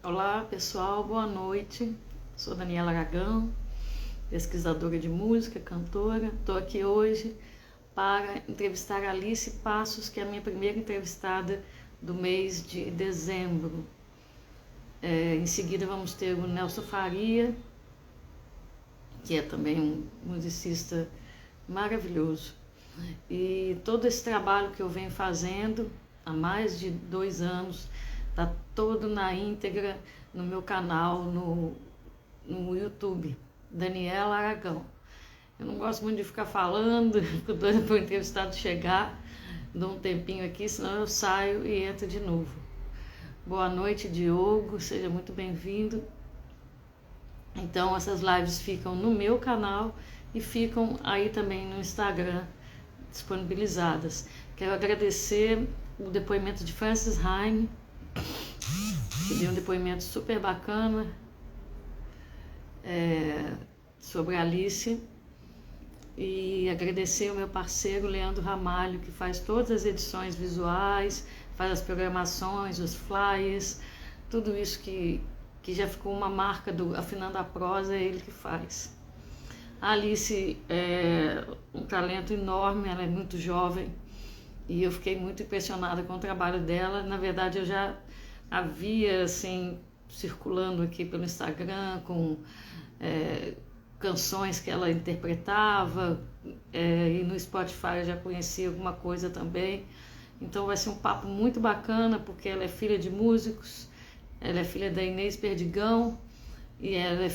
Olá pessoal, boa noite. Sou Daniela Aragão, pesquisadora de música, cantora. Estou aqui hoje para entrevistar a Alice Passos, que é a minha primeira entrevistada do mês de dezembro. Em seguida vamos ter o Nelson Faria, que é também um musicista maravilhoso. E todo esse trabalho que eu venho fazendo há mais de 2 anos está todo na íntegra no meu canal no YouTube, Daniela Aragão. Eu não gosto muito de ficar falando, fico doida para o entrevistado chegar, dou um tempinho aqui, senão eu saio e entro de novo. Boa noite, Diogo, seja muito bem-vindo. Então, essas lives ficam no meu canal e ficam aí também no Instagram, disponibilizadas. Quero agradecer o depoimento de Francis Heine, que deu um depoimento super bacana sobre a Alice, e agradecer o meu parceiro Leandro Ramalho, que faz todas as edições visuais, faz as programações, os flyers, tudo isso que já ficou uma marca do Afinando a Prosa, é ele que faz. A Alice é um talento enorme, ela é muito jovem e eu fiquei muito impressionada com o trabalho dela. Na verdade, eu já havia assim circulando aqui pelo Instagram com canções que ela interpretava, e no Spotify eu já conhecia alguma coisa também. Então vai ser um papo muito bacana, porque ela é filha de músicos, ela é filha da Inês Perdigão e ela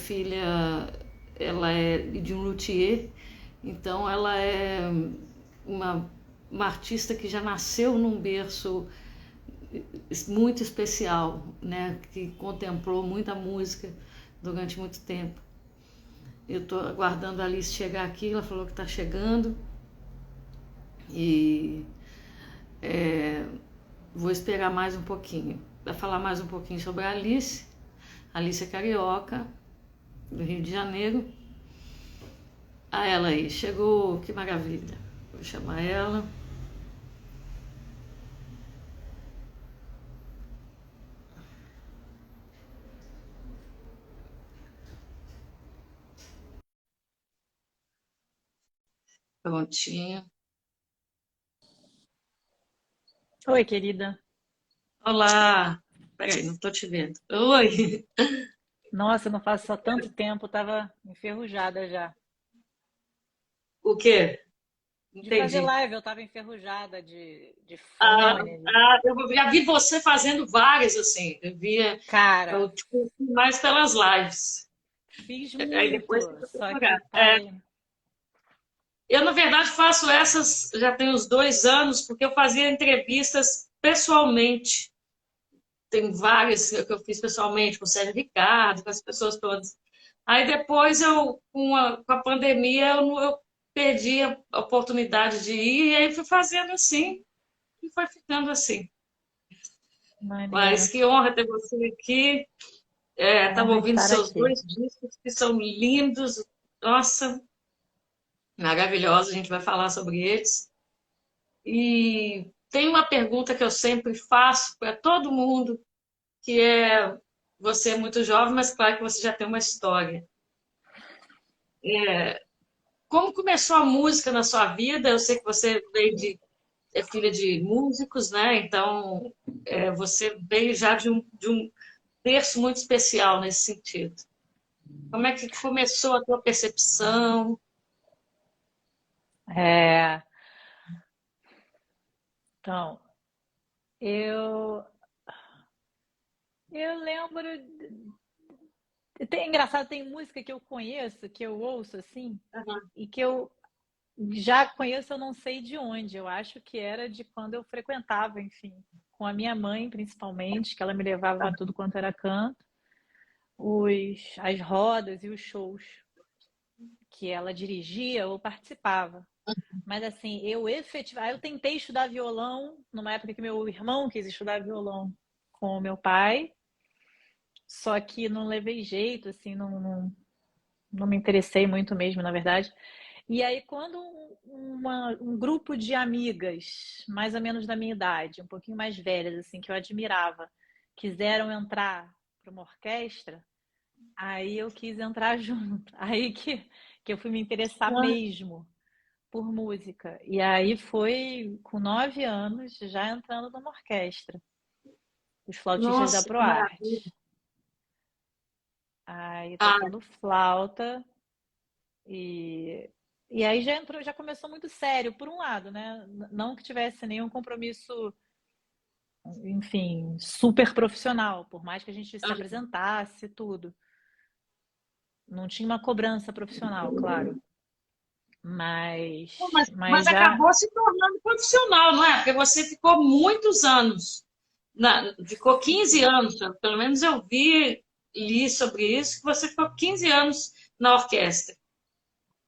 é de um luthier, então ela é uma artista que já nasceu num berço muito especial, né? Que contemplou muita música durante muito tempo. Eu estou aguardando a Alice chegar aqui, ela falou que está chegando e vou esperar mais um pouquinho. Para falar mais um pouquinho sobre a Alice. A Alice é carioca, do Rio de Janeiro. Ela aí, chegou, que maravilha. Vou chamar ela. Prontinho. Oi, querida. Olá. Peraí, não estou te vendo. Oi. Nossa, não faz só tanto tempo, tava enferrujada já. O quê? De fazer Entendi. live, eu tava enferrujada de Ah, fone. eu já vi você fazendo várias assim. Eu Cara, te conheci mais pelas lives. fiz Aí depois muito, você foi só que procurar. parei. Eu, na verdade, faço essas já tem uns 2 anos, porque eu fazia entrevistas pessoalmente. Tem várias que eu fiz pessoalmente, com o Sérgio Ricardo, com as pessoas todas. Aí depois, com a pandemia, eu perdi a oportunidade de ir, e aí fui fazendo assim, e foi ficando assim. Mas Maneiro. que honra ter você aqui. Estava Honra ouvindo estar seus aqui. dois discos, que são lindos. Nossa, maravilhosos, a gente vai falar sobre eles. E tem uma pergunta que eu sempre faço para todo mundo, que é, você é muito jovem, mas claro que você já tem uma história. Como começou a música na sua vida? Eu sei que você é filha de músicos, né? Então, você veio já de um berço muito especial nesse sentido. Como é que começou a tua percepção? É, então, eu eu lembro. Engraçado, tem música que eu conheço, que eu ouço assim, Aham. e que eu já conheço, eu não sei de onde. Eu acho que era de quando eu frequentava, enfim, com a minha mãe, principalmente, que ela me levava a tudo quanto era canto, as rodas e os shows que ela dirigia ou participava. Mas assim, eu tentei estudar violão numa época que meu irmão quis estudar violão com o meu pai, só que não levei jeito, assim, não me interessei muito mesmo, na verdade. E aí, quando um grupo de amigas, mais ou menos da minha idade, um pouquinho mais velhas, assim, que eu admirava, quiseram entrar para uma orquestra, aí eu quis entrar junto. Aí que eu fui me interessar mesmo por música. E aí foi com 9 anos já entrando numa orquestra, os flautistas da Nossa, que maravilha. ProArt. Aí Ah, tocando flauta e e aí já entrou, já começou muito sério, por um lado, né? Não que tivesse nenhum compromisso, enfim, super profissional, por mais que a gente se ah. apresentasse, tudo. Não tinha uma cobrança profissional, claro. Pô, Mas mas já acabou se tornando profissional, não é? Porque você ficou muitos anos, ficou 15 anos, pelo menos eu li sobre isso, que você ficou 15 anos na orquestra.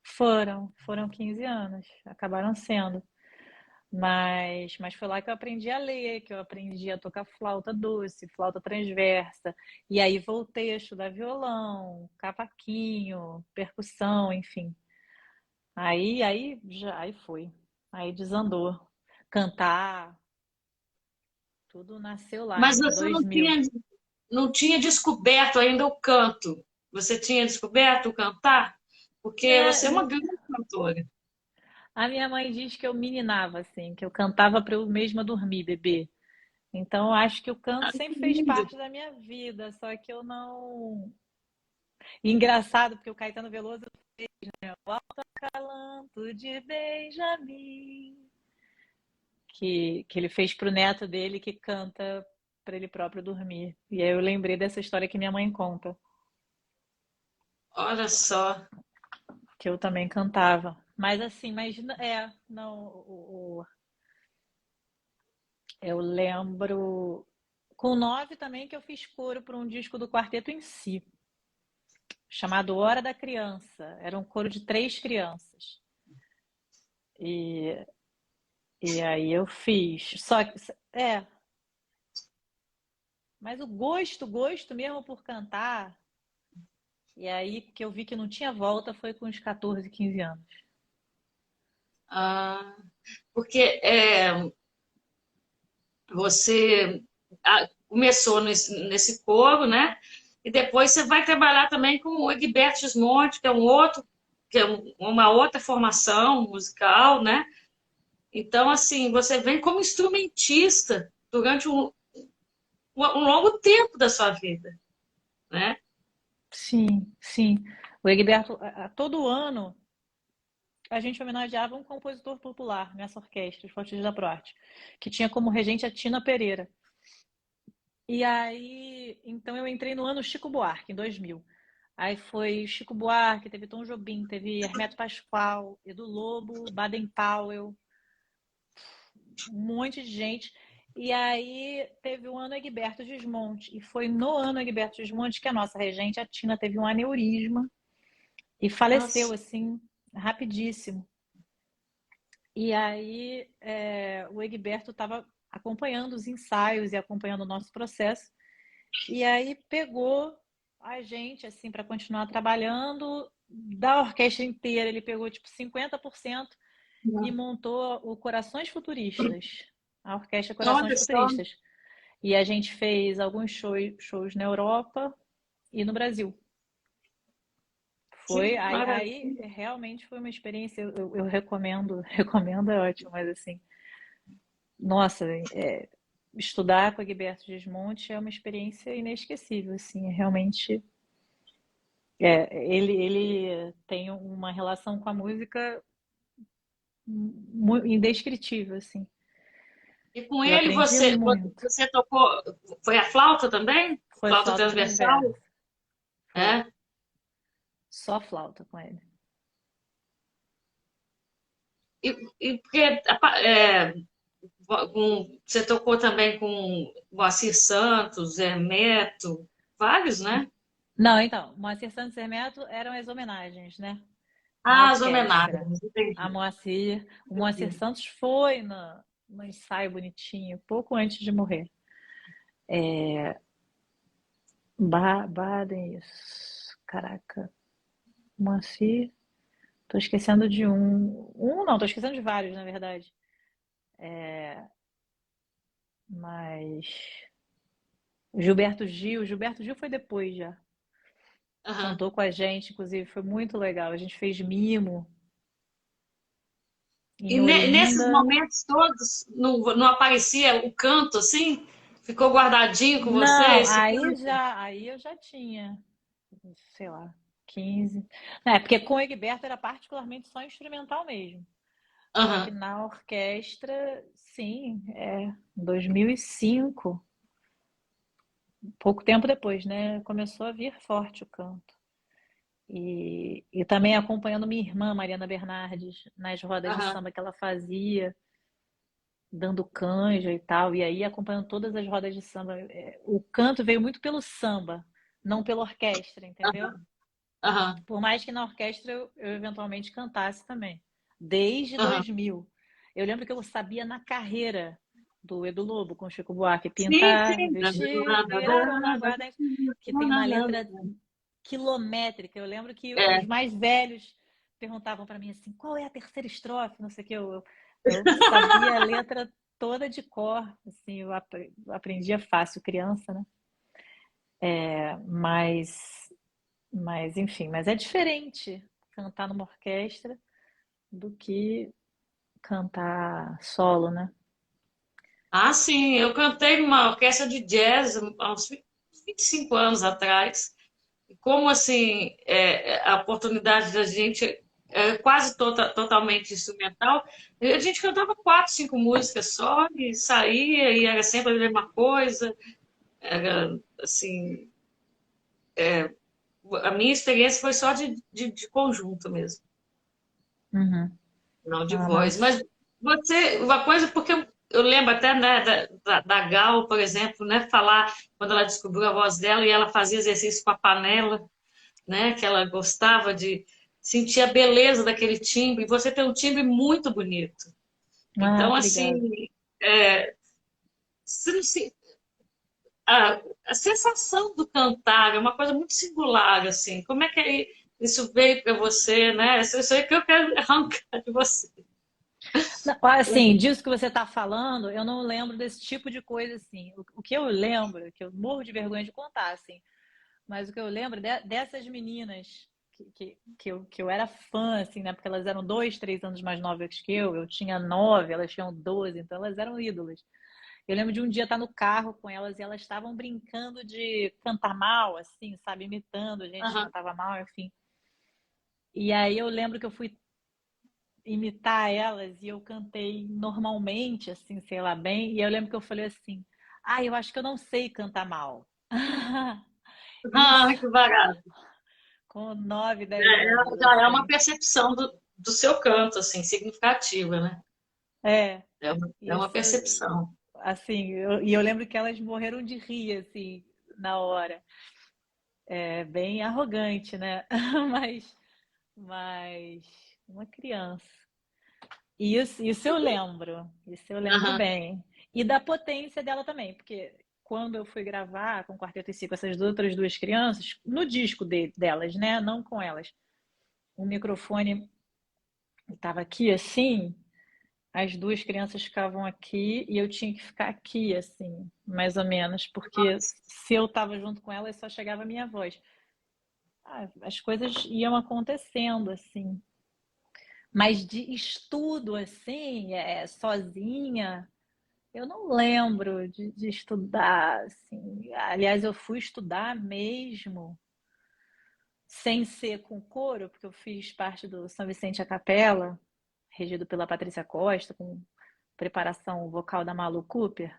foram 15 anos, acabaram sendo. Mas foi lá que eu aprendi a ler, que eu aprendi a tocar flauta doce, flauta transversa. E aí voltei a estudar violão, cavaquinho, percussão, enfim. Aí foi. Aí desandou. Cantar, tudo nasceu lá Mas em você 2000. não tinha descoberto ainda o canto. Você tinha descoberto o cantar? Porque É, você é uma grande cantora. a minha mãe diz que eu meninava, assim, que eu cantava para eu mesma dormir, bebê. Então, eu acho que o canto Ah, que sempre fez lindo. parte da minha vida, só que eu não. E engraçado, porque o Caetano Veloso fez, né? O Alto Acalanto de Benjamin, que ele fez pro neto dele que canta para ele próprio dormir. E aí eu lembrei dessa história que minha mãe conta, Olha só. que eu também cantava. Mas assim, não, eu lembro com 9 também que eu fiz coro para um disco do Quarteto em Si, chamado Hora da Criança. Era um coro de 3 crianças. E, e aí eu fiz. Mas o gosto mesmo por cantar, e aí que eu vi que não tinha volta foi com os 14, 15 anos. Ah, porque você começou nesse coro, né? E depois você vai trabalhar também com o Egberto Gismonti, que é uma outra formação musical, né? Então, assim, você vem como instrumentista durante um longo tempo da sua vida, né? Sim, sim. O Egberto, todo ano, a gente homenageava um compositor popular nessa orquestra, os Fortes da Proarte, que tinha como regente a Tina Pereira. E aí, então eu entrei no ano Chico Buarque, em 2000. Aí foi Chico Buarque, teve Tom Jobim, teve Hermeto Pascoal, Edu Lobo, Baden Powell, um monte de gente. E aí teve o ano Egberto Gismonti. E foi no ano Egberto Gismonti que a nossa regente, a Tina, teve um aneurisma e faleceu, Nossa, assim, rapidíssimo. E aí o Egberto estava acompanhando os ensaios e acompanhando o nosso processo. E aí pegou a gente, assim, para continuar trabalhando. Da orquestra inteira, ele pegou, tipo, 50% e montou o Corações Futuristas, a Orquestra Corações olha só. Futuristas. E a gente fez alguns shows na Europa e no Brasil. Que Aí maravilha. realmente foi uma experiência, eu recomendo, recomendo é ótimo, mas assim, nossa, estudar com o Egberto Gismonti é uma experiência inesquecível, assim, realmente, ele tem uma relação com a música indescritível, assim. E com Eu ele aprendi muito. você tocou, foi a flauta também? Foi Flauta flauta transversal? transversa, foi É. só flauta com ele. E porque você tocou também com Moacir Santos, Hermeto, vários, né? Não, então, Moacir Santos e Hermeto eram as homenagens, né? A Ah, as orquestra. homenagens, entendi. O Moacir Santos foi no ensaio bonitinho, pouco antes de morrer. Baden, isso. Caraca. Moacir. Tô esquecendo de um. Não, tô esquecendo de vários, na verdade. Mas. Gilberto Gil foi depois já. Aham. Cantou com a gente, inclusive, foi muito legal. A gente fez mimo E em nesses Olinda. momentos todos, não aparecia o canto assim? Ficou guardadinho com você Não, esse canto? aí eu já tinha, sei lá, 15. É, porque com o Egberto era particularmente só instrumental mesmo. Só que Aham. na orquestra, sim, em 2005, pouco tempo depois, né, começou a vir forte o canto. E também acompanhando minha irmã, Mariana Bernardes, nas rodas de Aham. samba que ela fazia, dando canja e tal, e aí acompanhando todas as rodas de samba. O canto veio muito pelo samba, não pela orquestra, entendeu? Aham. Por mais que na orquestra eu eventualmente cantasse também, desde Aham. 2000. Eu lembro que eu sabia na carreira do Edu Lobo com Chico Buarque, Sim, pintar, sim. vestir, viraram na guarda, que tem uma letra quilométrica. Eu lembro que É. os mais velhos perguntavam para mim assim, qual é a terceira estrofe? Não sei o que. Eu sabia a letra toda de cor, assim, eu aprendia fácil, criança, né? Mas, enfim, mas é diferente cantar numa orquestra do que cantar solo, né? Ah, sim, eu cantei numa orquestra de jazz há uns 25 anos atrás. E como assim, a oportunidade da gente quase totalmente instrumental, a gente cantava quatro, cinco músicas só e saía e era sempre a mesma coisa. Era assim, a minha experiência foi só de conjunto mesmo, Uhum. não de Ah, voz. mas Mas você, uma coisa, porque eu lembro até né, da Gal, por exemplo, né, falar quando ela descobriu a voz dela e ela fazia exercício com a panela, né, que ela gostava de sentir a beleza daquele timbre. E você tem um timbre muito bonito. ah, Então, obrigada. assim, é, você não se- a sensação do cantar é uma coisa muito singular, assim. Como é que isso veio para você, né? Isso aí que eu quero arrancar de você. Não, assim, disso que você está falando, eu não lembro desse tipo de coisa assim. O que eu lembro, que eu morro de vergonha de contar, assim, mas o que eu lembro dessas meninas que eu era fã, assim, né? Porque elas eram 2, 3 anos mais novas que eu tinha 9, elas tinham 12, então elas eram ídolas. Eu lembro de um dia estar no carro com elas e elas estavam brincando de cantar mal, assim, sabe? Imitando a gente que Aham, cantava mal, enfim. E aí eu lembro que eu fui imitar elas e eu cantei normalmente, assim, sei lá bem. E eu lembro que eu falei assim: ah, eu acho que eu não sei cantar mal. Isso que barato. com 9, 10 É, anos, já é uma assim. percepção do seu canto, assim, significativa, né? É, É uma isso, percepção. assim, e eu lembro que elas morreram de rir, assim, na hora. É bem arrogante, né? Mas, mas uma criança. Isso eu lembro. Isso eu lembro Aham, bem. E da potência dela também, porque quando eu fui gravar com o Quarteto em Si com essas outras duas crianças, no disco delas, né? Não com elas. O microfone estava aqui assim, as duas crianças ficavam aqui e eu tinha que ficar aqui, assim, mais ou menos, porque se eu estava junto com elas, só chegava a minha voz. As coisas iam acontecendo, assim. Mas de estudo, assim, sozinha, eu não lembro de estudar, assim. Aliás, eu fui estudar mesmo, sem ser com coro, porque eu fiz parte do São Vicente a Capela, regido pela Patrícia Costa, com preparação vocal da Malu Cooper,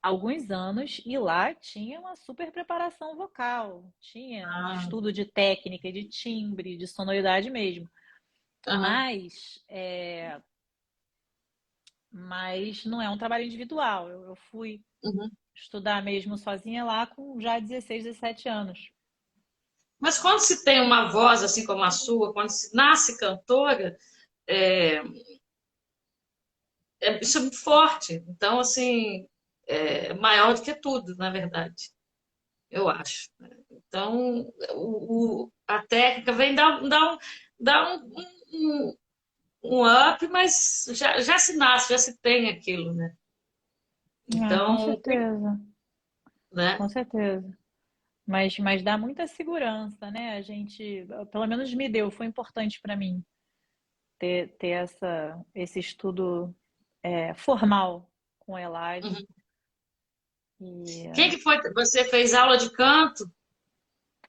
alguns anos, e lá tinha uma super preparação vocal, tinha ah, estudo de técnica, de timbre, de sonoridade mesmo. aham, Mas não é um trabalho individual. Eu fui uhum. estudar mesmo sozinha lá com já 16, 17 anos. Mas quando se tem uma voz assim como a sua, quando se nasce cantora, é, isso é muito forte. Então, assim, é maior do que tudo, na verdade, eu acho. Então, a técnica vem dar um up, mas já se nasce, já se tem aquilo, né? Ah, com Então, certeza. né? Com certeza. Mas dá muita segurança, né? A gente, pelo menos me deu, foi importante para mim ter esse estudo formal com o Eladio. Uhum. Quem E que foi? Você fez aula de canto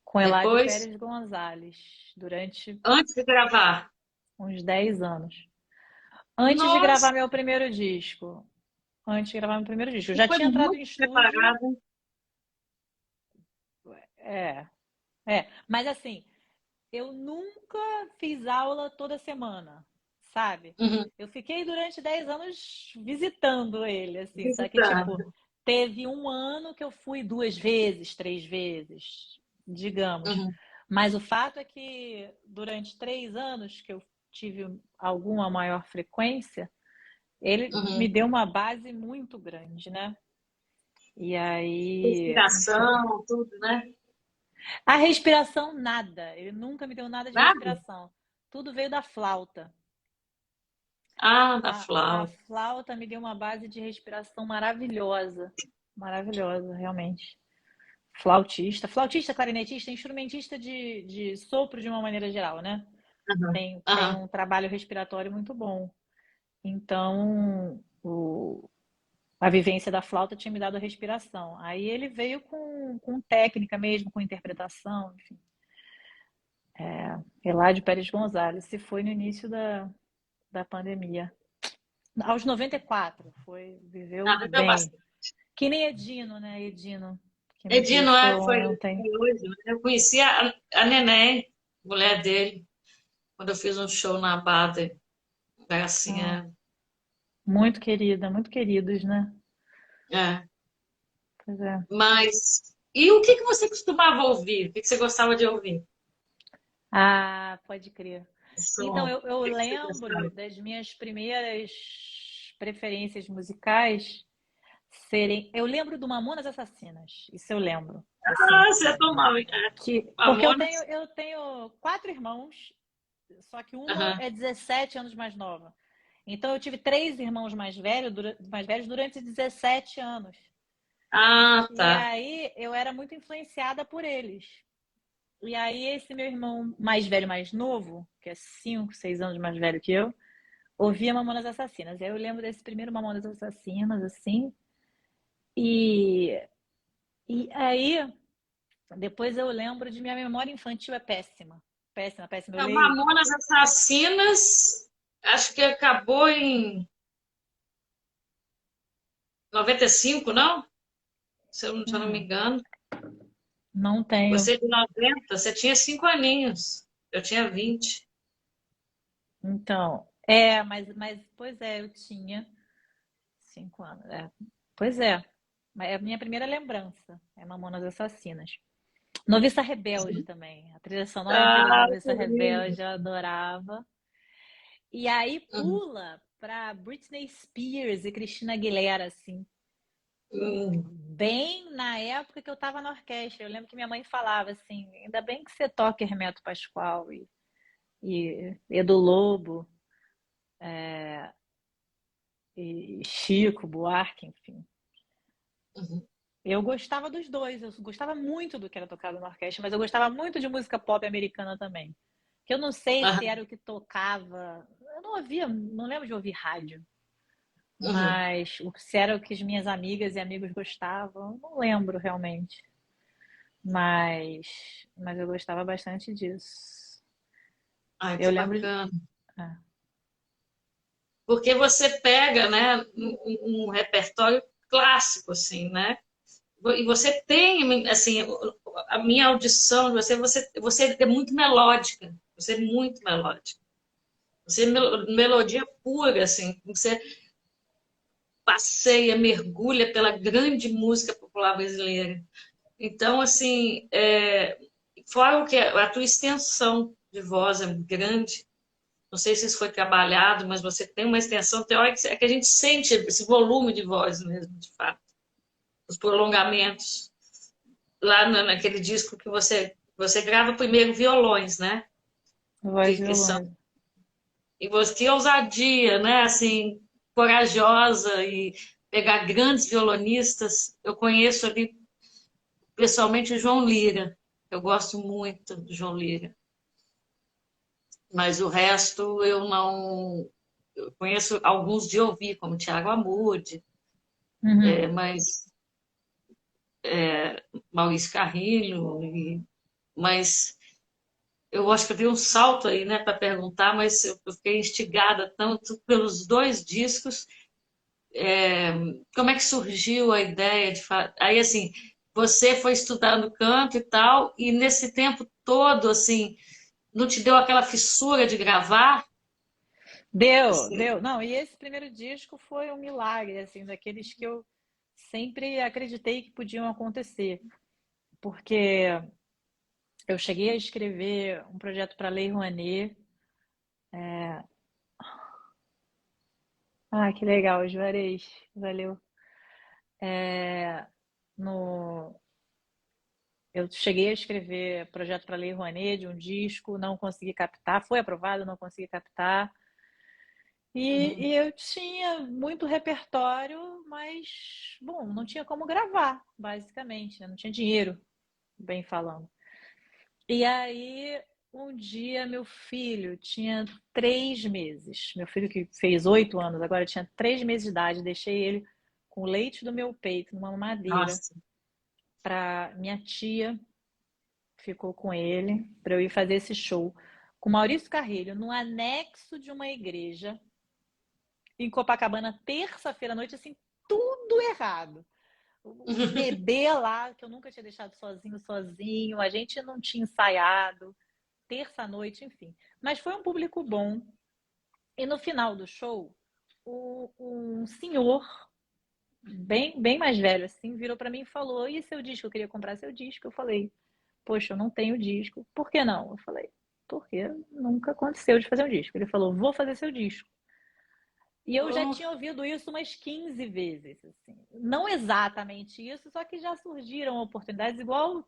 com Eladio depois, Pérez Gonzalez durante antes de gravar? uns 10 anos. Antes de Nossa, gravar meu primeiro disco. Antes de gravar meu primeiro disco. Eu você já foi tinha entrado muito em estúdio. preparada. É, Mas assim, eu nunca fiz aula toda semana, sabe? Uhum. Eu fiquei durante 10 anos visitando ele, assim. Só que, tipo, Visitando. teve um ano que eu fui 2 vezes, 3 vezes, digamos. Uhum. Mas o fato é que durante 3 anos que eu tive alguma maior frequência, ele me Uhum. deu uma base muito grande, né? E aí, enfim. Respiração, tudo, né? A respiração, nada. Ele nunca me deu nada de Nada? respiração. Tudo veio da flauta. Ah, da A flauta. flauta me deu uma base de respiração maravilhosa. Maravilhosa, realmente. Flautista. Flautista, clarinetista, instrumentista de sopro de uma maneira geral, né? Aham. Tem Aham. um trabalho respiratório muito bom. Então, a vivência da flauta tinha me dado a respiração. Aí ele veio com técnica mesmo, com interpretação, enfim. Eládio Pérez Gonzalez, se foi no início da pandemia. Aos 94, viveu Ah, viveu bem. bastante. Que nem Edino, né? Edino, que nos Edino deixou foi ontem. hoje, né? Eu conheci a Neném, mulher dele, quando eu fiz um show na Bader. Ah, Gracinha. muito querida, muito queridos, né? É. Pois é. Mas, e o que que você costumava ouvir? O que que você gostava de ouvir? Ah, pode crer. Então, Som. eu O que que você lembro gostava? das minhas primeiras preferências musicais serem. Eu lembro do Mamonas Assassinas, isso eu lembro. Assim, Ah, você tomava, porque Mamonas? eu tenho 4 irmãos, só que uma Aham. é 17 anos mais nova. Então eu tive 3 irmãos mais velhos durante 17 anos. Ah, E tá. aí eu era muito influenciada por eles. E aí esse meu irmão mais velho, mais novo, que é 5, 6 anos mais velho que eu, ouvia Mamonas Assassinas. E aí eu lembro desse primeiro Mamonas Assassinas, assim. E, e aí depois eu lembro de minha memória infantil é péssima. Péssima, péssima. Eu Não, leio. Mamonas Assassinas, acho que acabou em 95, não? Se eu não me Hum, engano. não tenho. Você é de 90, você tinha 5 aninhos. Eu tinha 20. Então, pois é, eu tinha 5 anos. Pois é. Mas é a minha primeira lembrança. É Mamonas Assassinas. Noviça Rebelde também. A trilha sonora inteira de Ah, que Noviça lindo. Rebelde eu adorava. E aí Uhum. pula pra Britney Spears e Christina Aguilera, assim. Uhum. Bem na época que eu tava na orquestra. Eu lembro que minha mãe falava assim: ainda bem que você toca Hermeto Pascoal e Edu Lobo e Chico Buarque, enfim. Uhum. Eu gostava dos dois, eu gostava muito do que era tocado na orquestra, mas eu gostava muito de música pop americana também. Que eu não sei se Aham. era o que tocava. Eu não ouvia, não lembro de ouvir rádio, Uhum. mas se era o que as minhas amigas e amigos gostavam, eu não lembro realmente. Mas eu gostava bastante disso. Ai, Eu que lembro de. bacana. Ah, Porque você pega, né, um repertório clássico, assim, né? E você tem, assim, a minha audição de você é muito melódica. Você é muito melódica. Você é melodia pura, assim. Você passeia, mergulha pela grande música popular brasileira. Então, assim, fora o que a tua extensão de voz é grande, não sei se isso foi trabalhado, mas você tem uma extensão teórica, é que a gente sente esse volume de voz mesmo, de fato, os prolongamentos. Lá naquele disco que você grava primeiro violões, né? voz e Que são, violão. e você, que ousadia, né? Assim, corajosa e pegar grandes violonistas. Eu conheço ali. pessoalmente o João Lira. Eu gosto muito do João Lira. Mas o resto eu não. Eu conheço alguns de ouvir, como Tiago Amude, Uhum. mas Maurício Carrilho, mas eu acho que eu dei um salto aí, né, para perguntar, mas eu fiquei instigada tanto pelos dois discos. Como é que surgiu a ideia de aí assim, você foi estudando canto e tal, e nesse tempo todo assim, não te deu aquela fissura de gravar? Deu, Assim, deu. Não, e esse primeiro disco foi um milagre, assim, daqueles que eu sempre acreditei que podiam acontecer. Porque eu cheguei a escrever um projeto para Lei Rouanet. Ah, que legal, Juarez. Valeu. No... Eu cheguei a escrever projeto para Lei Rouanet de um disco, não consegui captar, foi aprovado, não consegui captar. E eu tinha muito repertório, mas, bom, não tinha como gravar, basicamente, né? Não tinha dinheiro, bem falando. E aí, um dia, meu filho tinha 3 meses. Meu filho, que fez 8 anos, agora tinha 3 meses de idade. Deixei ele com o leite do meu peito, numa madeira, nossa. para minha tia ficou com ele, para eu ir fazer esse show com Maurício Carrilho, no anexo de uma igreja em Copacabana, terça-feira à noite, assim, tudo errado. O bebê lá, que eu nunca tinha deixado sozinho, a gente não tinha ensaiado, terça-noite, enfim. Mas foi um público bom. E no final do show, um senhor, bem mais velho, assim, virou para mim e falou: E seu disco? Eu queria comprar seu disco. Eu falei: Poxa, eu não tenho disco. Por que não? Eu falei: Porque nunca aconteceu de fazer um disco. Ele falou: Vou fazer seu disco. E eu já Oh, tinha ouvido isso umas 15 vezes, assim. Não exatamente isso, só que já surgiram oportunidades igual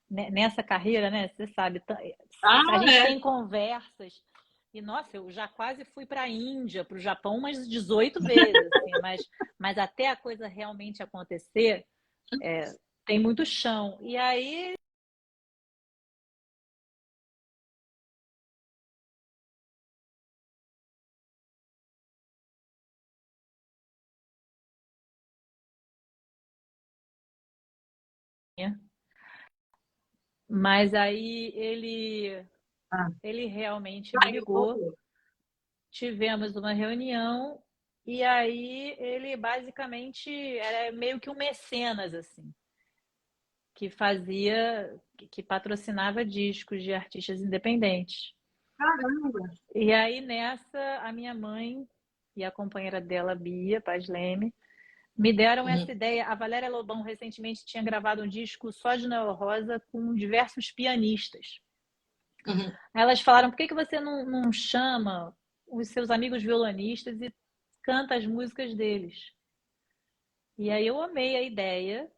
nessa carreira, né? Você sabe, a ah, gente é. tem conversas e nossa, eu já quase fui para a Índia, para o Japão umas 18 vezes, assim, mas até a coisa realmente acontecer, tem muito chão. E aí mas aí Ah, ele realmente me aí ligou. voltou. Tivemos uma reunião e aí ele basicamente era meio que um mecenas, assim, que que patrocinava discos de artistas independentes. Caramba. E aí nessa, a minha mãe e a companheira dela, Bia Paz Leme, me deram essa Uhum, ideia. A Valéria Lobão recentemente tinha gravado um disco só de Noel Rosa com diversos pianistas. uhum. Aí elas falaram: por que que você não chama os seus amigos violonistas e canta as músicas deles? E aí eu amei a ideia.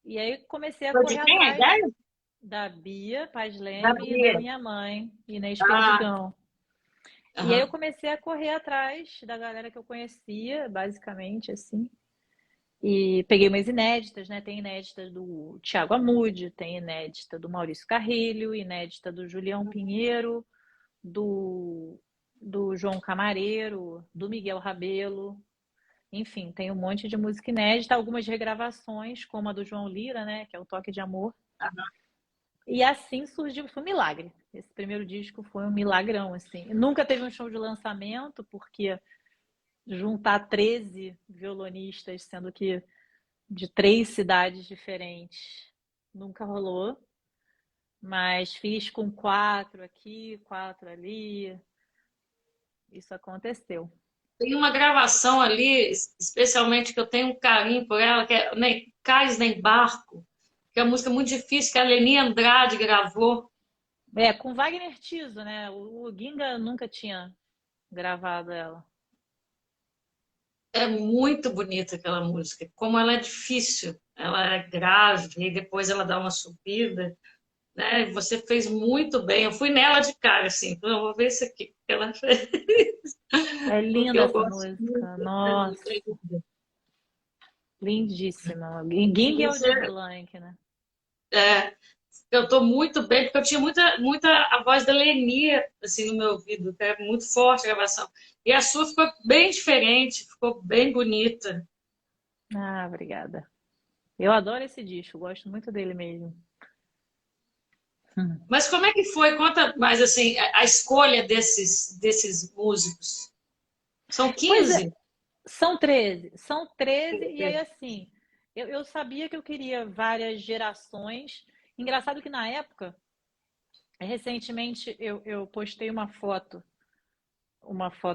E aí comecei a Foi correr de quem a atrás ideia? da Bia Paz Da Leme e da Bia. minha mãe, Inês Ah, Perdigão. E aí eu aham. comecei a correr atrás da galera que eu conhecia, basicamente, assim. E peguei umas inéditas, né? Tem inédita do Tiago Amude, tem inédita do Maurício Carrilho, inédita do Julião Pinheiro, do, do João Camareiro, do Miguel Rabelo. Enfim, tem um monte de música inédita, algumas regravações, como a do João Lira, né? Que é o Toque de Amor. E assim surgiu, foi um milagre. Esse primeiro disco foi um milagrão, assim. Nunca teve um show de lançamento, porque juntar 13 violonistas, sendo que de 3 cidades diferentes, nunca rolou. Mas fiz com 4 aqui, 4 ali. Isso aconteceu. Tem uma gravação ali, especialmente que eu tenho um carinho por ela, que é Nem Cais Nem Barco, que é uma música muito difícil, que a Leni Andrade gravou. Com Wagner Tiso, né? O Ginga nunca tinha gravado ela. É muito bonita aquela música, como ela é difícil. Ela é grave e depois ela dá uma subida, né? Você fez muito bem. Eu fui nela de cara, assim, então eu vou ver isso aqui que ela fez, É porque linda eu essa gosto muito música. da Nossa, música. lindíssima. Ginga e E você, Aldir Blanc, né? É, eu tô muito bem, porque eu tinha muita a voz da Leni, assim, no meu ouvido, que é muito forte a gravação. E a sua ficou bem diferente, ficou bem bonita. Ah, obrigada. Eu adoro esse disco, gosto muito dele mesmo. Hum. Mas como é que foi? Conta mais, assim, a escolha desses músicos. São Pois é, 15? são treze, e aí assim, eu sabia que eu queria várias gerações. Engraçado que na época, recentemente, eu postei uma foto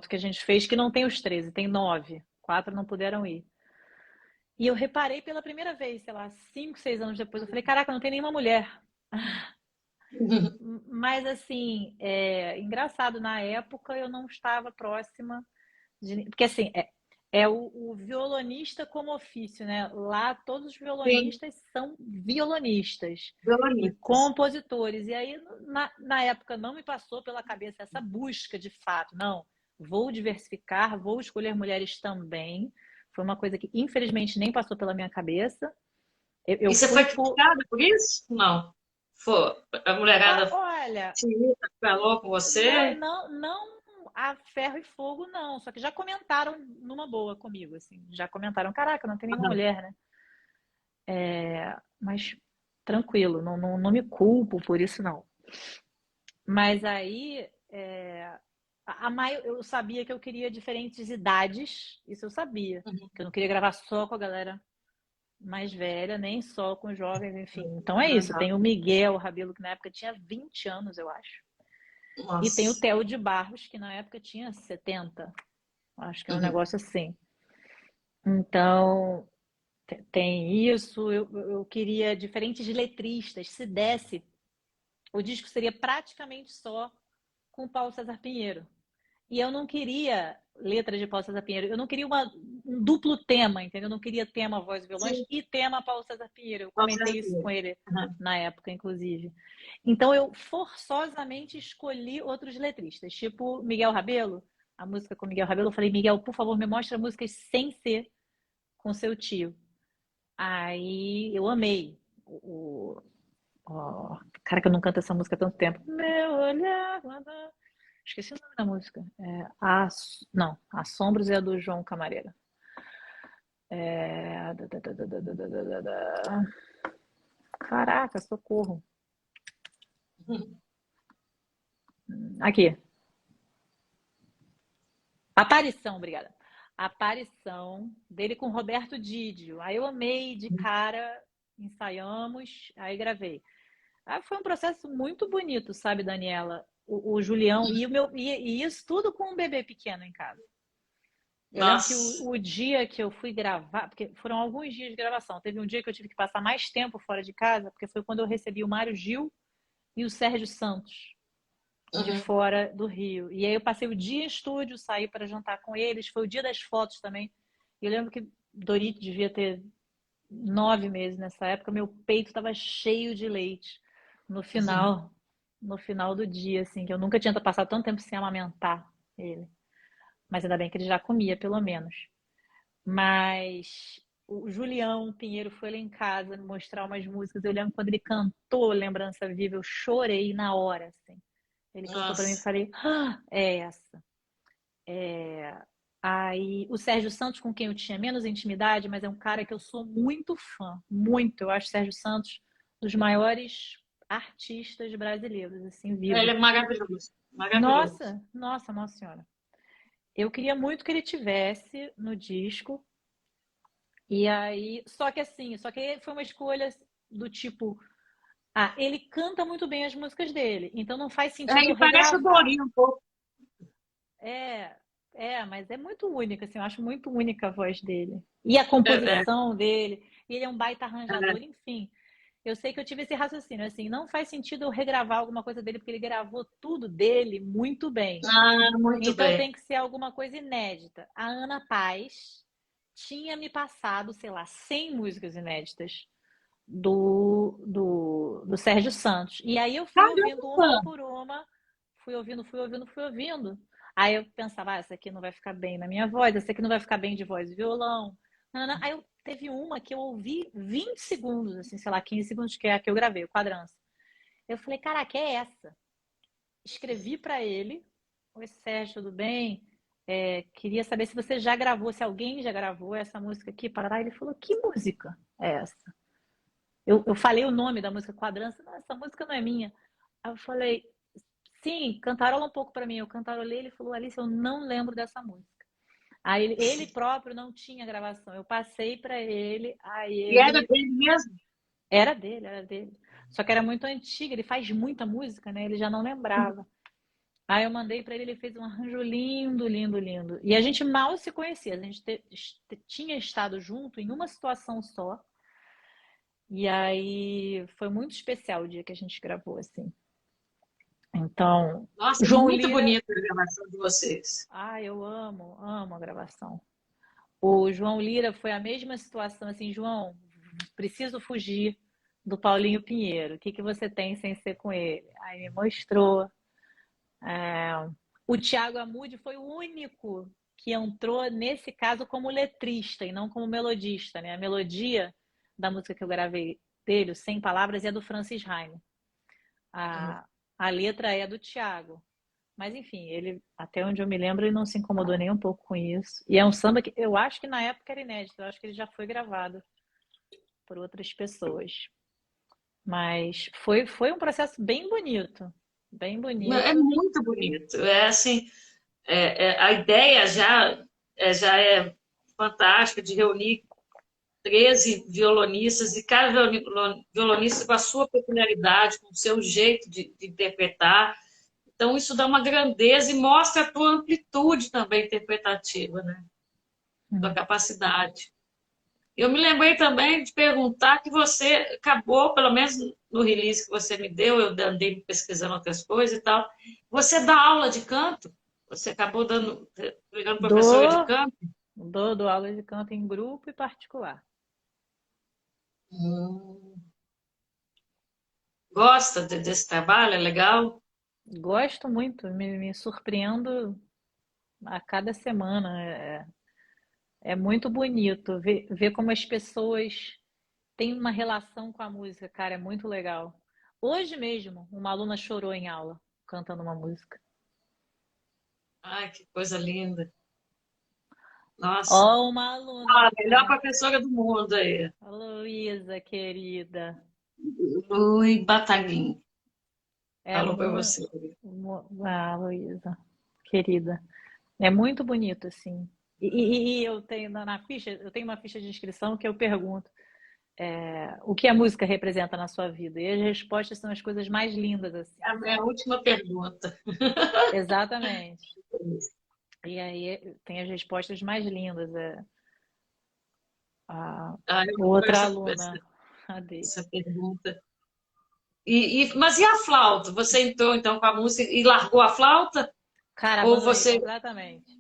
que a gente fez que não tem os 13, tem 9. 4 não puderam ir. E eu reparei pela primeira vez, sei lá, 5, 6 anos depois, eu falei, caraca, não tem nenhuma mulher. Mas assim, engraçado, na época eu não estava próxima porque assim, é o violonista como ofício, né? Lá todos os Sim, violonistas são violonistas e violonistas. compositores. E aí, na época, não me passou pela cabeça essa busca de fato. Não, vou diversificar, vou escolher mulheres também. Foi uma coisa que, infelizmente, nem passou pela minha cabeça. Eu E você fui foi por. criticada por isso? Não. Foi. A mulherada Olha, te falou com não, você? não, não a ferro e fogo, não. Só que já comentaram numa boa comigo, assim. Já comentaram, caraca, não tem nenhuma Aham. mulher, né? Mas tranquilo, não me culpo por isso, não. Mas aí, eu sabia que eu queria diferentes idades, isso eu sabia. Que eu não queria gravar só com a galera mais velha, nem só com jovens, enfim. Então é isso. Aham. Tem o Miguel Rabelo, que na época tinha 20 anos, eu acho. E tem o Nossa. Theo de Barros, que na época tinha 70. Acho que é um Uhum. negócio assim. Então, tem isso. Eu queria diferentes letristas. Se desse, o disco seria praticamente só com o Paulo César Pinheiro. E eu não queria letra de Paulo César Pinheiro. Eu não queria um duplo tema, entendeu? Eu não queria tema voz e violões Sim, e tema Paulo César Pinheiro. Eu posso comentei isso com responder. ele Aham. na época, inclusive. Então eu forçosamente escolhi outros letristas, tipo Miguel Rabelo, a música com Miguel Rabelo. Eu falei, Miguel, por favor, me mostra músicas sem ser com seu tio. Aí eu amei cara que eu não canto essa música há tanto tempo. Meu olhar. Esqueci o nome da música. Não, Assombros é a do João Camareira. É... Caraca, socorro. Uhum. Aqui. Aparição, obrigada. Aparição dele com Roberto Didio. Aí eu amei de cara, ensaiamos, aí gravei. Aí foi um processo muito bonito, sabe, Daniela? O Julião e isso tudo com um bebê pequeno em casa. Eu lembro que Nossa. o dia que eu fui gravar, porque foram alguns dias de gravação, teve um dia que eu tive que passar mais tempo fora de casa, porque foi quando eu recebi o Mário Gil e o Sérgio Santos, de Uhum. fora do Rio. E aí eu passei o dia em estúdio, saí para jantar com eles, foi o dia das fotos também. E eu lembro que Dorito devia ter 9 meses nessa época, meu peito estava cheio de leite no final, no final do dia, assim, que eu nunca tinha passado tanto tempo sem amamentar ele. Mas ainda bem que ele já comia, pelo menos. Mas o Julião Pinheiro foi lá em casa me mostrar umas músicas. Eu lembro quando ele cantou Lembrança Viva, eu chorei na hora, assim. Ele cantou para mim e Nossa. falei, é essa. Aí o Sérgio Santos, com quem eu tinha menos intimidade, mas é um cara que eu sou muito fã, muito. Eu acho o Sérgio Santos dos maiores artistas brasileiros, assim, Ele vivos. é maravilhoso. Maravilhoso. Nossa, nossa, nossa senhora. Eu queria muito que ele tivesse no disco. E aí, só que foi uma escolha do tipo, ele canta muito bem as músicas dele, então não faz É, sentido eu ele parece o regravar. Dorinho um pouco. É, mas é muito única, assim, eu acho muito única a voz dele. E a É, é, composição dele, e ele é um baita é. arranjador, enfim. Eu sei que eu tive esse raciocínio, assim, não faz sentido eu regravar alguma coisa dele, porque ele gravou tudo dele muito bem. Ah, muito Então bem. tem que ser alguma coisa inédita. A Ana Paz tinha me passado, sei lá, 100 músicas inéditas do Sérgio Santos. E aí eu fui ouvindo uma Caramba! por uma, fui ouvindo, fui ouvindo, fui ouvindo. Aí eu pensava, essa aqui não vai ficar bem na minha voz, essa aqui não vai ficar bem de voz e violão. Não, não, não. Aí eu teve uma que eu ouvi 20 segundos, assim, sei lá, 15 segundos, que é a que eu gravei, o Quadrança. Eu falei, caraca, é essa. Escrevi para ele. Oi, Sérgio, tudo bem? Queria saber se você já gravou, se alguém já gravou essa música aqui. Parará. Ele falou, que música é essa? Eu falei o nome da música Quadrança. Não, essa música não é minha. Aí eu falei, sim, cantarola um pouco para mim. Eu cantarolei, ele falou, Alice, eu não lembro dessa música. Aí ele próprio não tinha gravação. Eu passei para ele, aí E era ele... dele mesmo? Era dele, era dele. Só que era muito antiga, ele faz muita música, né? Ele já não lembrava. Aí eu mandei para ele, ele fez um arranjo lindo, lindo, lindo. E a gente mal se conhecia, a gente tinha estado junto em uma situação só. E aí foi muito especial o dia que a gente gravou, assim. Então, Nossa, João muito Lira... bonita a gravação de vocês. Ah, eu amo, amo a gravação. O João Lira foi a mesma situação, assim, João, preciso fugir do Paulinho Pinheiro. O que que você tem sem ser com ele? Aí me mostrou. O Thiago Amude foi o único que entrou nesse caso como letrista e não como melodista, né? A melodia da música que eu gravei dele, Sem Palavras, é do Francis Raime. A letra é do Thiago. Mas enfim, ele, até onde eu me lembro, ele não se incomodou nem um pouco com isso. E é um samba que eu acho que na época era inédito, eu acho que ele já foi gravado por outras pessoas. Mas foi um processo bem bonito. Bem É bonito. muito bonito. É assim, a ideia já é fantástica de reunir 13 violonistas e cada violonista com a sua peculiaridade, com o seu jeito de interpretar. Então, isso dá uma grandeza e mostra a tua amplitude também interpretativa, né? Tua capacidade. Eu me lembrei também de perguntar que você acabou, pelo menos no release que você me deu, eu andei pesquisando outras coisas e tal. Você dá aula de canto? Você acabou virando professora de Dou, canto? dou aula de canto em grupo e particular. Hum. Gosta desse trabalho? É legal? Gosto muito, me surpreendo a cada semana. É muito bonito ver como as pessoas têm uma relação com a música, cara, é muito legal. Hoje mesmo, uma aluna chorou em aula, cantando uma música. Ai, que coisa linda. Nossa. Ó, uma A aluna, melhor professora do mundo aí. a Luísa, querida. Lui Bataguin. É Falou para muito. você. Ah, Luísa, querida. É muito bonito, assim. E eu tenho na ficha, eu tenho uma ficha de inscrição que eu pergunto o que a música representa na sua vida. E as respostas são as coisas mais lindas, assim, É a minha sabe? última pergunta. Exatamente. E aí tem as respostas mais lindas. A Ah, eu adoro outra essa, aluna, a dele. essa pergunta. Mas e a flauta? Você entrou então com a música e largou a flauta? Cara, Ou abandonei você. completamente.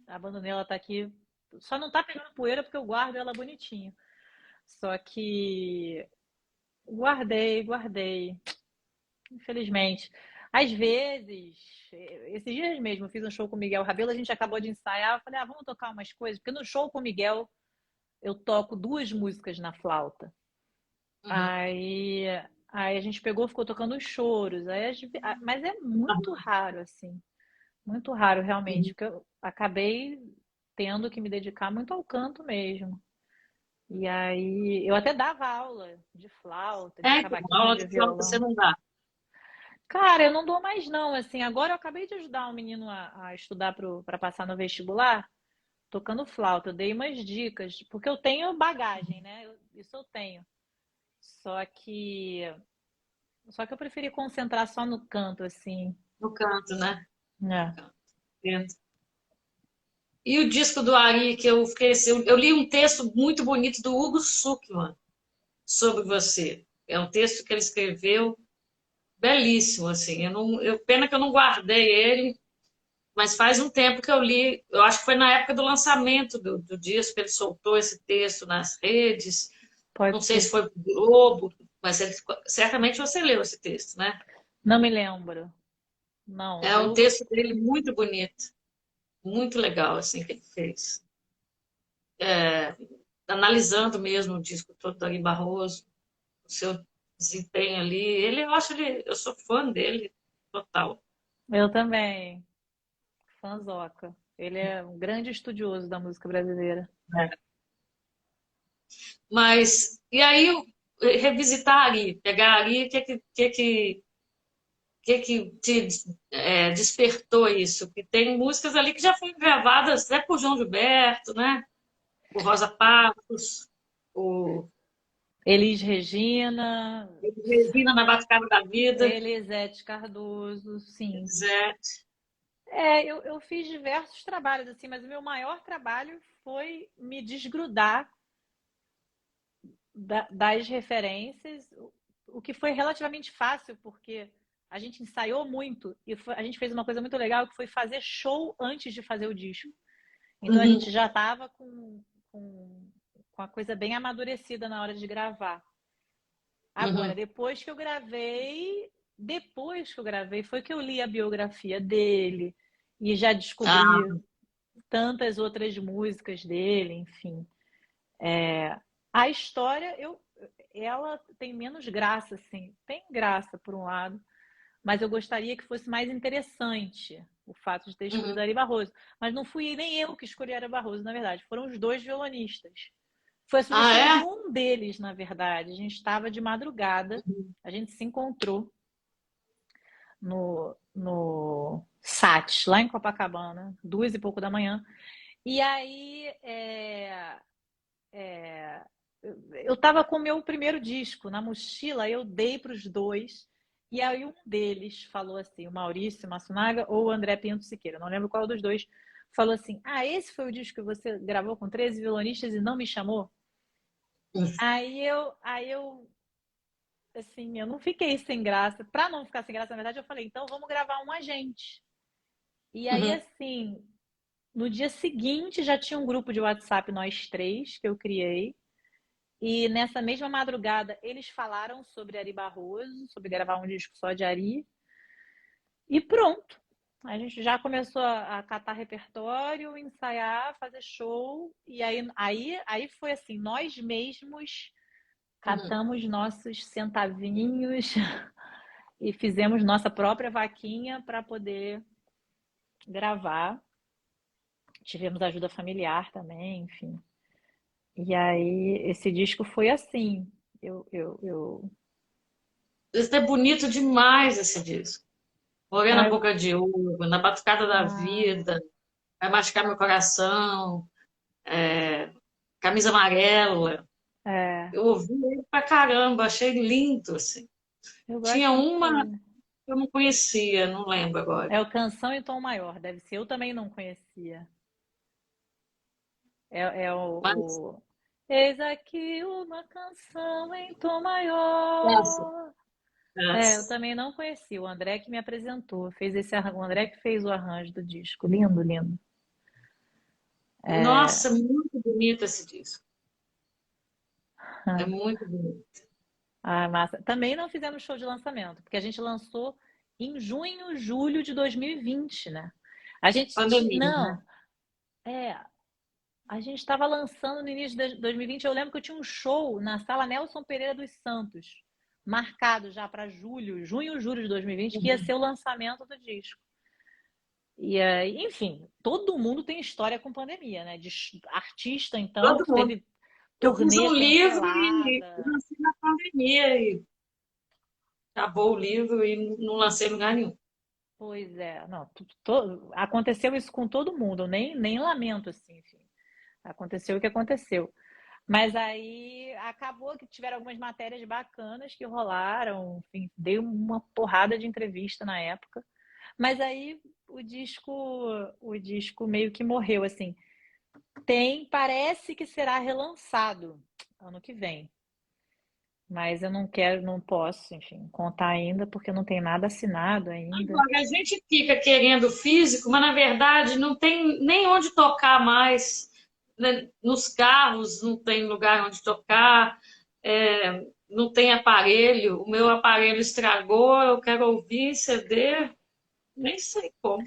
Abandonei, ela tá aqui. Só não tá pegando poeira porque eu guardo ela bonitinho. Só que guardei, infelizmente. Às vezes, esses dias mesmo, eu fiz um show com o Miguel Rabelo, a gente acabou de ensaiar, eu falei, vamos tocar umas coisas, porque no show com o Miguel eu toco duas músicas na flauta. Uhum. Aí a gente pegou, ficou tocando os choros, mas é muito raro, assim, muito raro realmente, Uhum. porque eu acabei tendo que me dedicar muito ao canto mesmo. E aí eu até dava aula de flauta, de Então, cavaquinho, aula de de flauta você violão. não dá. Cara, eu não dou mais não, assim, agora eu acabei de ajudar um menino a estudar para passar no vestibular, tocando flauta. Eu dei umas dicas, porque eu tenho bagagem, né? Isso eu tenho. Só que só que eu preferi concentrar só no canto, assim. No canto, né? No É. canto. Entendo. E o disco do Ari, que eu fiquei. Eu li um texto muito bonito do Hugo Sukman sobre você. É um texto que ele escreveu belíssimo, assim. Pena que eu não guardei ele, mas faz um tempo que eu li. Eu acho que foi na época do lançamento do disco que ele soltou esse texto nas redes. Não Pode sei se ser. foi pro Globo, mas certamente você leu esse texto, né? Não me lembro. Não, É um eu. texto dele muito bonito, muito legal, assim, que ele fez. analisando mesmo o disco todo do Ari Barroso, o seu desempenho ali. Eu sou fã dele, total. Eu também, fanzoca. Ele é um grande estudioso da música brasileira. Mas, e aí, revisitar Ari, pegar Ari, o que te despertou isso? Que tem músicas ali que já foram gravadas até por João Gilberto, né? Por Rosa Passos, por Elis Regina, Regina na Batucada da Vida, Elisete Cardoso, sim. Zé. Eu fiz diversos trabalhos, assim, mas o meu maior trabalho foi me desgrudar das referências, o que foi relativamente fácil, porque a gente ensaiou muito e a gente fez uma coisa muito legal, que foi fazer show antes de fazer o disco. Então a gente já estava com a coisa bem amadurecida na hora de gravar. Agora, depois que eu gravei, foi que eu li a biografia dele e já descobri tantas outras músicas dele, enfim. A história, ela tem menos graça, assim. Tem graça, por um lado, mas eu gostaria que fosse mais interessante o fato de ter escolhido Ari Barroso. Mas não fui nem eu que escolhi Ari Barroso, na verdade. Foram os dois violonistas. Foi a sugestão de um deles, na verdade. A gente estava de madrugada, a gente se encontrou no SAT, lá em Copacabana, 2h pouco da manhã. E aí eu estava com o meu primeiro disco na mochila, eu dei para os dois. E aí um deles falou assim, o Maurício Matsunaga ou o André Pinto Siqueira, não lembro qual dos dois, falou assim: esse foi o disco que você gravou com 13 violonistas e não me chamou? Aí eu assim, eu não fiquei sem graça. Para não ficar sem graça, na verdade, eu falei: então vamos gravar um agente. E aí, assim, no dia seguinte já tinha um grupo de WhatsApp, nós três, que eu criei. E nessa mesma madrugada eles falaram sobre Ari Barroso, sobre gravar um disco só de Ari. E pronto. A gente já começou a catar repertório, ensaiar, fazer show. E aí foi assim, nós mesmos catamos nossos centavinhos e fizemos nossa própria vaquinha para poder gravar. Tivemos ajuda familiar também, enfim. E aí esse disco foi assim. Isso é bonito demais, esse disco. Morena Boca de Ouro, Na Batucada da Vida, Vai Machucar Meu Coração, Camisa Amarela. Eu ouvi ele pra caramba, achei lindo, assim. Tinha uma que eu não conhecia, não lembro agora. É o Canção em Tom Maior, deve ser. Eu também não conhecia. Eis aqui uma canção em tom maior. Eu também não conheci. O André que me apresentou, o André que fez o arranjo do disco. Lindo, lindo. Nossa, muito bonito esse disco. É muito bonito. Massa. Também não fizemos show de lançamento, porque a gente lançou em junho, julho de 2020, né? A gente Pandemia, a gente estava lançando no início de 2020. Eu lembro que eu tinha um show na Sala Nelson Pereira dos Santos, marcado já para junho, julho de 2020, que ia ser o lançamento do disco. E enfim, todo mundo tem história com pandemia, né? De artista, então, teve eu fiz um livro cancelada. e lancei na pandemia e acabou o livro e não lancei em lugar nenhum. Pois é, não, aconteceu isso com todo mundo, eu nem lamento, assim, enfim. Aconteceu o que aconteceu. Mas aí acabou que tiveram algumas matérias bacanas que rolaram, enfim, dei uma porrada de entrevista na época. Mas aí o disco meio que morreu, assim. Parece que será relançado ano que vem. Mas eu não posso, enfim, contar ainda, porque não tem nada assinado ainda. Agora, a gente fica querendo físico, mas na verdade não tem nem onde tocar mais. Nos carros não tem lugar onde tocar, não tem aparelho. O meu aparelho estragou, eu quero ouvir CD, nem sei como.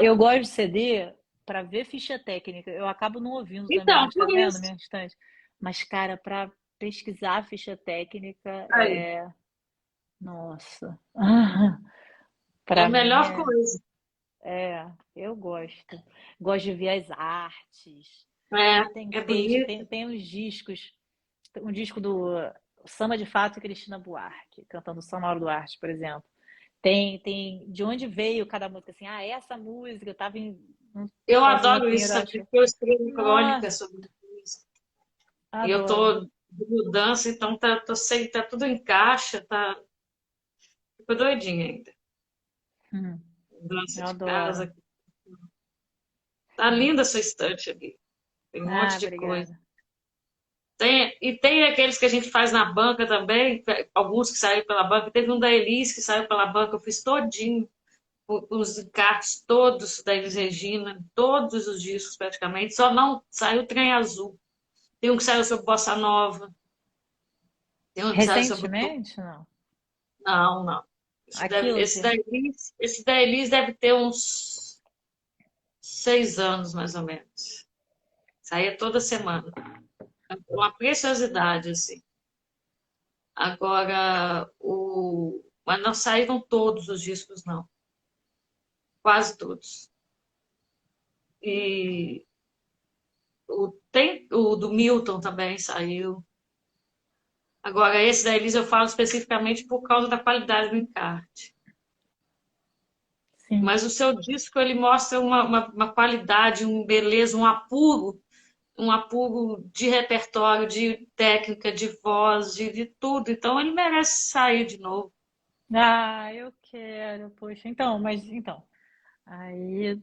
Eu gosto de CD para ver ficha técnica. Eu acabo não ouvindo Então, também, tá vendo, minha estante? Mas, cara, para pesquisar a ficha técnica Aí, nossa, é a para mim melhor coisa. eu gosto. Gosto de ver as artes. É, Aí tem é texto, bonito. tem uns discos, um disco do Samba de Fato e Cristina Buarque, cantando São Mauro Duarte, por exemplo. Tem de onde veio cada música, assim, essa música, eu tava Eu fazendo adoro roteiro, isso, eu sabe? acho. Porque eu escrevo crônica Nossa, sobre isso. E eu adoro. tô de mudança, então tá tudo em caixa, tá. Fico doidinha ainda. Hum, Mudança eu de adoro. casa. Tá linda a sua estante ali. Tem um monte de coisa. Obrigada. Tem aqueles que a gente faz na banca também, alguns que saíram pela banca. Teve um da Elis que saiu pela banca, eu fiz todinho, os encartes todos da Elis Regina, todos os discos praticamente, só não saiu o Trem Azul. Tem um que saiu sobre Bossa Nova, tem um que saiu sobre o Tom. Recentemente, não. Não, não. Aquilo que. Esse da Elis deve ter uns 6 anos, mais ou menos. Saía toda semana. Uma preciosidade, assim. Agora, mas não saíram todos os discos, não. Quase todos. E tem o do Milton também saiu. Agora, esse da Elisa eu falo especificamente por causa da qualidade do encarte. Sim. Mas o seu disco, ele mostra uma qualidade, um beleza, um apuro de repertório, de técnica, de voz, de tudo. Então, ele merece sair de novo. Ah, eu quero, poxa. Então, mas então, aí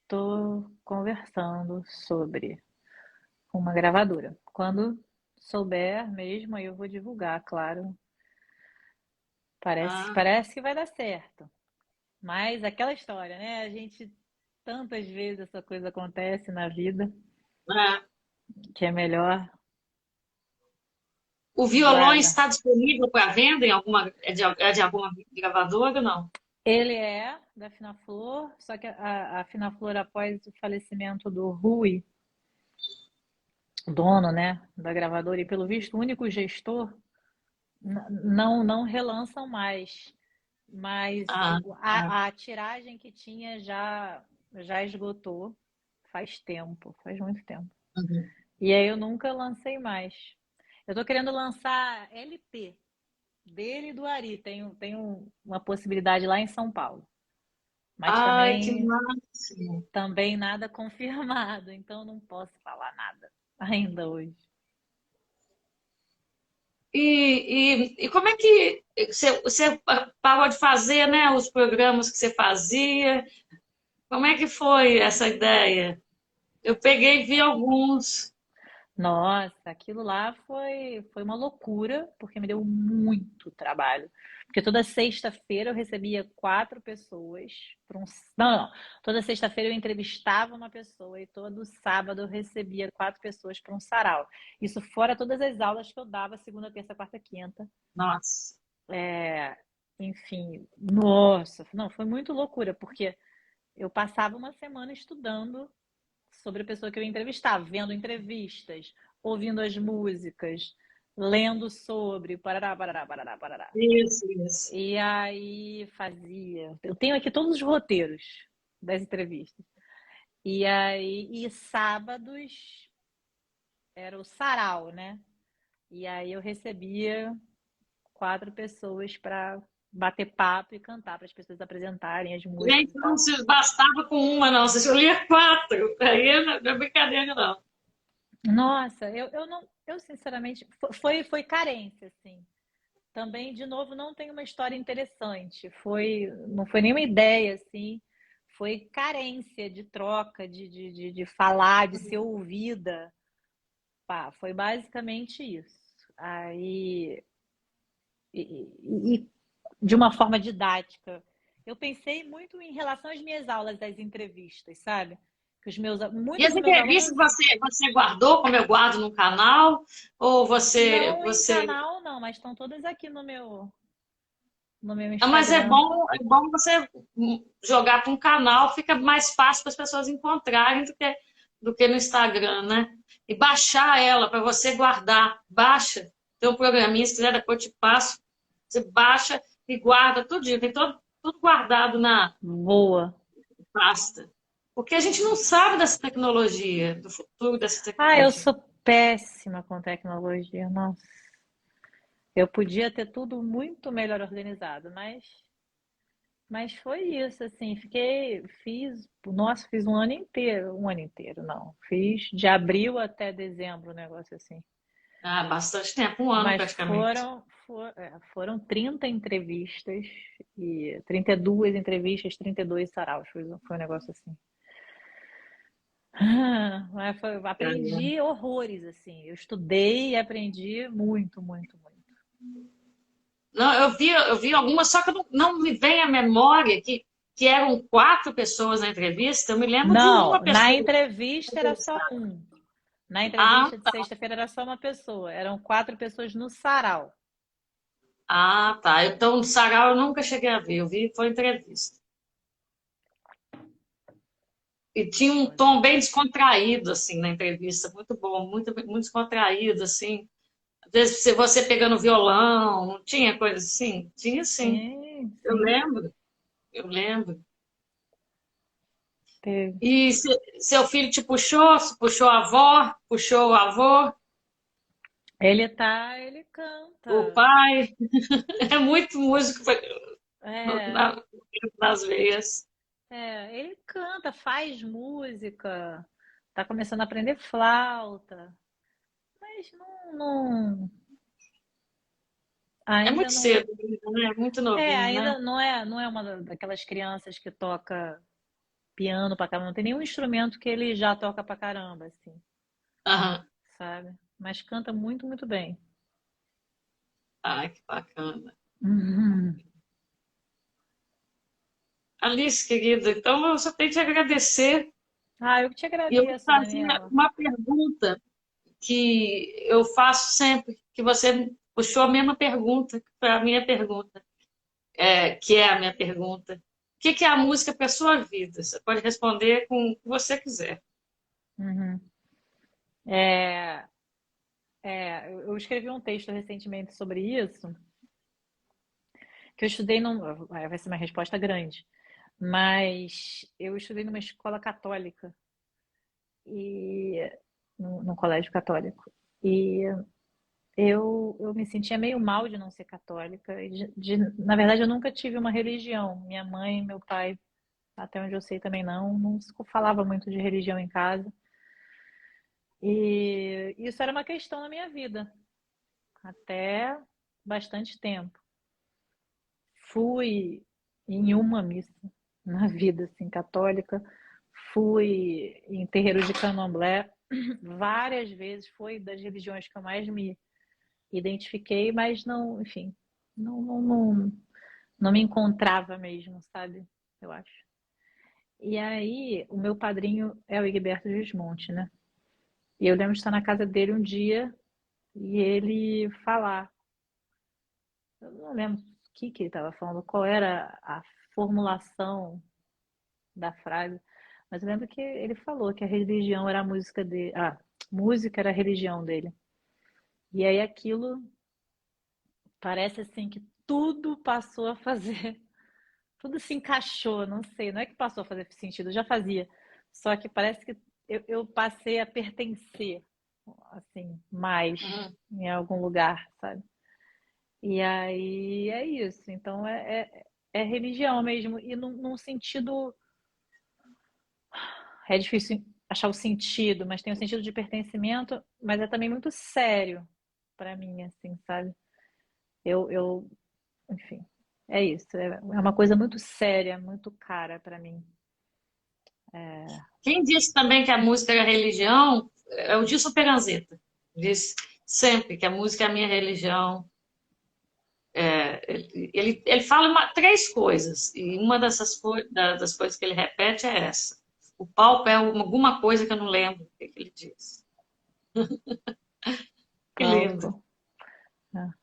tô conversando sobre uma gravadora. Quando souber mesmo, aí eu vou divulgar, claro. Ah, Parece que vai dar certo. Mas aquela história, né? A gente tantas vezes essa coisa acontece na vida é. que é melhor O violão guardar. está disponível para venda em alguma, é de alguma gravadora ou não? Ele é da Finaflor, só que a Finaflor, após o falecimento do Rui, dono, né, da gravadora, e pelo visto, o único gestor, não relançam mais. Mas Ah, ah, a tiragem que tinha já esgotou faz tempo, faz muito tempo. uhum. E aí eu nunca lancei mais. Eu tô querendo lançar LP dele e do Ari. Tem uma possibilidade lá em São Paulo. Mas Ai, que máximo. também nada confirmado, então não posso falar nada ainda hoje. E como é que você parou de fazer, né, os programas que você fazia? Como é que foi essa ideia? Eu peguei e vi alguns. Nossa, aquilo lá foi uma loucura, porque me deu muito trabalho. Porque toda sexta-feira eu recebia 4 pessoas para um. Não, não. Toda sexta-feira eu entrevistava uma pessoa e todo sábado eu recebia 4 pessoas para um sarau. Isso fora todas as aulas que eu dava segunda, terça, quarta, quinta. Nossa. É, enfim, nossa, não, foi muito loucura, porque eu passava uma semana estudando sobre a pessoa que eu ia entrevistar, vendo entrevistas, ouvindo as músicas, lendo sobre, parará, parará, parará, parará. Isso, isso. E aí fazia. Eu tenho aqui todos os roteiros das entrevistas. E aí, e sábados era o sarau, né? E aí eu recebia 4 pessoas para bater papo e cantar para as pessoas apresentarem as músicas Gente, e não tal. se bastava com uma, não. Você escolhia 4. Aí não é brincadeira, não. Nossa, eu não, eu sinceramente foi carência, assim. Também, de novo, não tem uma história interessante. Não foi nenhuma ideia, assim. Foi carência de troca, de falar, de ser ouvida. Pá, foi basicamente isso. Aí, e de uma forma didática. Eu pensei muito em relação às minhas aulas das entrevistas, sabe? Que E muitos as dos meus entrevistas alunos você guardou, como eu guardo no canal? Ou não em você... canal, não, mas estão todas aqui no meu Ah, mas Instagram. é bom você jogar para um canal, fica mais fácil para as pessoas encontrarem do que do que no Instagram, né? E baixar ela para você guardar. Baixa. Tem um programinha, se quiser, depois eu te passo. Você baixa e guarda tudinho. Tem tudo guardado na Boa. pasta. Porque a gente não sabe dessa tecnologia, do futuro dessa Ah, eu tecnologia. sou péssima com tecnologia, nossa. Eu podia ter tudo muito melhor organizado, mas foi isso, assim, fiz um ano inteiro, não. Fiz de abril até dezembro, um negócio assim. Ah, bastante tempo, um ano Mas praticamente. foram 30 entrevistas e 32 entrevistas, 32 saraus. Foi um negócio assim. É. Aprendi horrores, assim. Eu estudei e aprendi muito, muito, muito. Não, eu vi algumas, só que não me vem à memória que eram 4 pessoas na entrevista. Eu me lembro de Não, uma na pessoa entrevista era só entrevistada. um. Na Ah, entrevista de sexta-feira era só uma pessoa. Eram 4 pessoas no sarau. tá. Então, o Sarau eu nunca cheguei a ver. Eu vi, foi entrevista. E tinha um tom bem descontraído, assim, na entrevista. Muito bom, muito descontraído, assim. Às vezes, se você pegando violão, não tinha coisa assim? Tinha sim. Sim, Eu sim. lembro, eu lembro. Teve. E seu filho te puxou? Puxou a avó? Puxou o avô? Ele O canta. pai? É muito músico É, na- nas veias. ele canta, faz música, tá começando a aprender flauta, mas É ainda muito não, cedo, né? É muito novinho, né? ainda não é uma daquelas crianças que toca piano pra caramba, não tem nenhum instrumento que ele já toca pra caramba, assim, Aham. sabe? Mas canta muito, muito bem. Ai, que bacana. Uhum. Alice, querida, então eu só tenho que te agradecer. Ah, eu que te E eu vou agradeço, fazer Daniela. uma pergunta que eu faço sempre, que você puxou a mesma pergunta, que foi a minha pergunta, que é a minha pergunta. O que é a música para a sua vida? Você pode responder com o que você quiser. Uhum. É, eu escrevi um texto recentemente sobre isso, que eu estudei vai ser uma resposta grande, mas eu estudei numa escola católica e num colégio católico. E eu me sentia meio mal de não ser católica. Na verdade, eu nunca tive uma religião. Minha mãe e meu pai, até onde eu sei também não se falava muito de religião em casa. E isso era uma questão na minha vida, até bastante tempo. Fui em uma missa na vida assim católica, fui em terreiros de Candomblé várias vezes, foi das religiões que eu mais me identifiquei, mas não, enfim, não me encontrava mesmo, sabe? Eu acho. E aí, o meu padrinho é o Egberto Gismonti, né? E eu lembro de estar na casa dele um dia e ele falar. Eu não lembro o que ele estava falando, qual era a formulação da frase, mas eu lembro que ele falou que a religião era a música dele, música era a religião dele. E aí aquilo parece assim que tudo passou a fazer, tudo se encaixou, não sei, não é que passou a fazer sentido, já fazia, só que parece que eu passei a pertencer, assim, mais Uhum. em algum lugar, sabe? E aí é isso, então é religião mesmo, e num sentido. É difícil achar o sentido, mas tem o sentido de pertencimento, mas é também muito sério para mim, assim, sabe? Eu, enfim, é isso. É uma coisa muito séria, muito cara para mim. Quem disse também que a música era religião é o Dilson Peranzeta. Diz sempre que a música é a minha religião. Ele fala 3 coisas, e uma das coisas que ele repete é essa. O palco é alguma coisa que eu não lembro o que ele diz. Que lindo. Palco, né?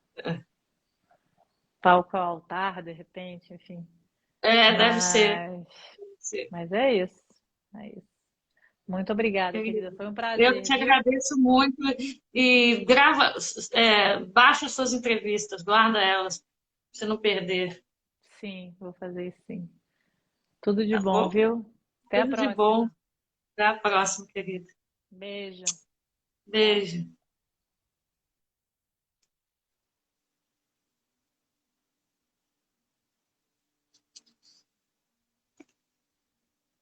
Palco ao altar, de repente, enfim. Deve ser. Mas, Deve ser. mas é isso. É isso. Muito obrigada, Querida, querida. Foi um eu prazer, te viu? agradeço muito e grava, baixa as suas entrevistas, guarda elas, pra você não perder, Sim, vou fazer isso sim. Tudo de tá bom, bom? viu? Até a Tudo de bom. próxima. Até a próxima, querida. Beijo. Beijo.